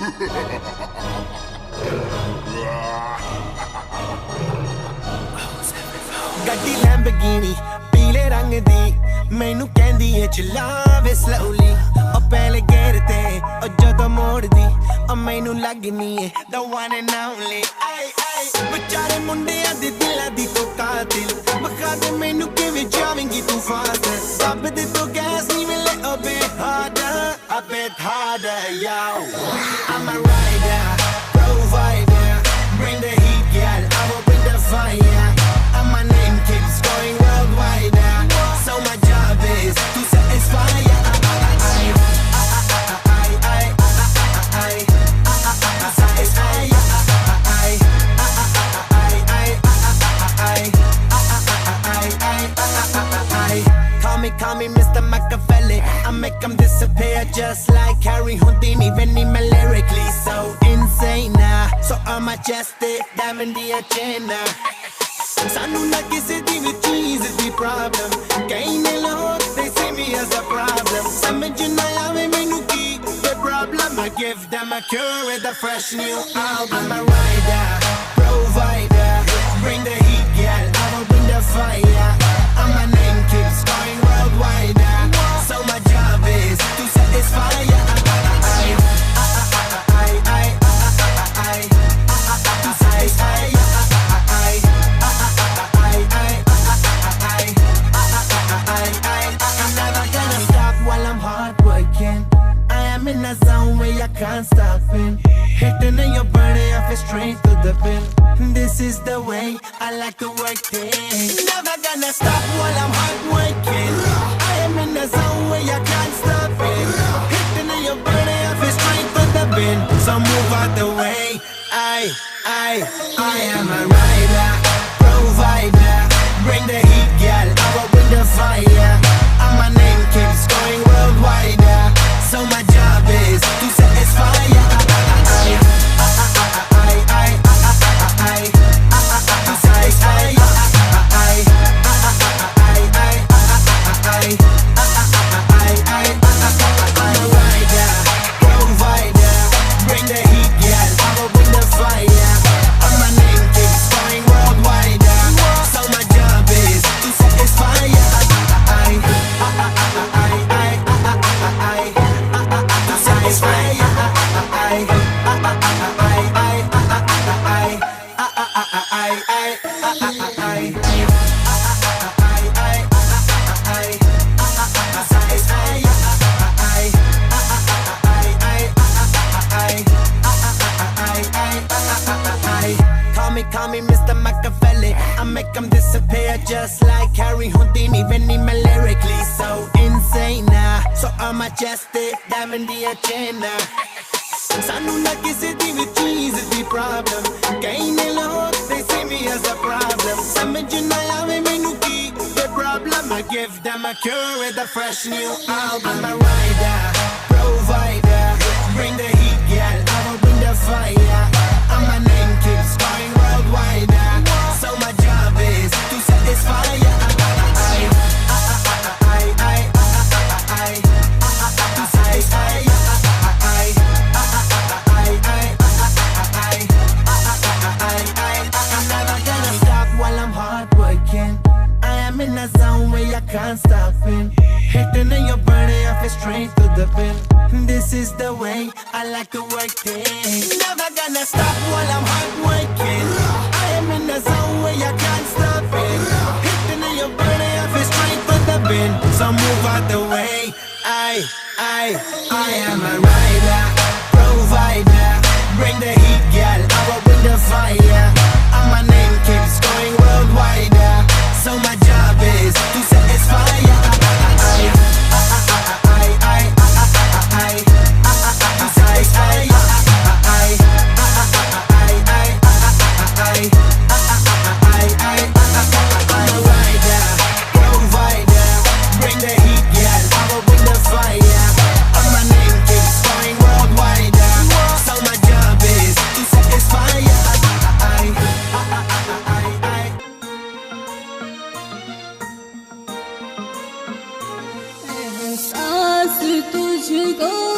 गड्डी लैम्बोर्गिनी पीले रंग दी मैनू कहंदी है चलावे स्लोली ओ पहले गेर ते ओ जदों मोड़दी ओ मैनू लगनी है the one and only बेचारे मुंडियां दे दिलां दी तो कातिल बखा दे मैनू किवें जावेंगी तू फास्ट दब दे तो गैस नी मिले a bit harder yo I'm a rider provider bring the heat girl I will bring the fire and my name keeps going worldwide so my job is to satisfy Call me Mr. Machiavelli I make them disappear just like Harry Houdini When I'm lyrically so insane So I'm majestic, diamond the agenda Sanu na kisi di vi cheese di problem Kahin loog, they see me as a problem Samajh na aave mainu ki the problem I give them a cure with a fresh new album I'm a rider, provider Bring the heat, girl, I will bring the fire And my name keeps going worldwide So my job is to satisfy To satisfy I'm never gonna stop while I'm hard working I am in a zone where I can't stop in Hitting in your body, I feel straight to the pin This is the way I like to work things Never gonna stop while I'm hard working I am in a zone where I can't stop it Hitting in your body, I feel straight to the bin So move out the way I am a rider, provider Bring the heat, girl, I will bring the fire And my name keeps going worldwide So my job is to satisfy Call me Mr. Machiavelli I make them disappear just like Harry Houdini When I'm lyrically so insane So I'm majestic, diamond the agenda Sanu na kisi di vi cheese di problem Kahin loog, they see me as a problem Samajh na aave mainu ki the problem I give them a cure with a fresh new album I'm a rider, provider Bring the heat, girl, I will bring the fire And my name keeps going worldwide So my job is to satisfy To satisfy I'm never gonna stop while I'm hard working I am in a zone where I can't stop in Hitting in your body, I feel straight to the pin This is the way I like to work things Never gonna stop while I'm hard working I am in a zone where I can't stop it Hitting in your body, I feel straight to the bin So move out the way I am a rider, provider Bring the heat, girl, I will bring the fire And my name keeps going worldwide So my job is to satisfy तुझको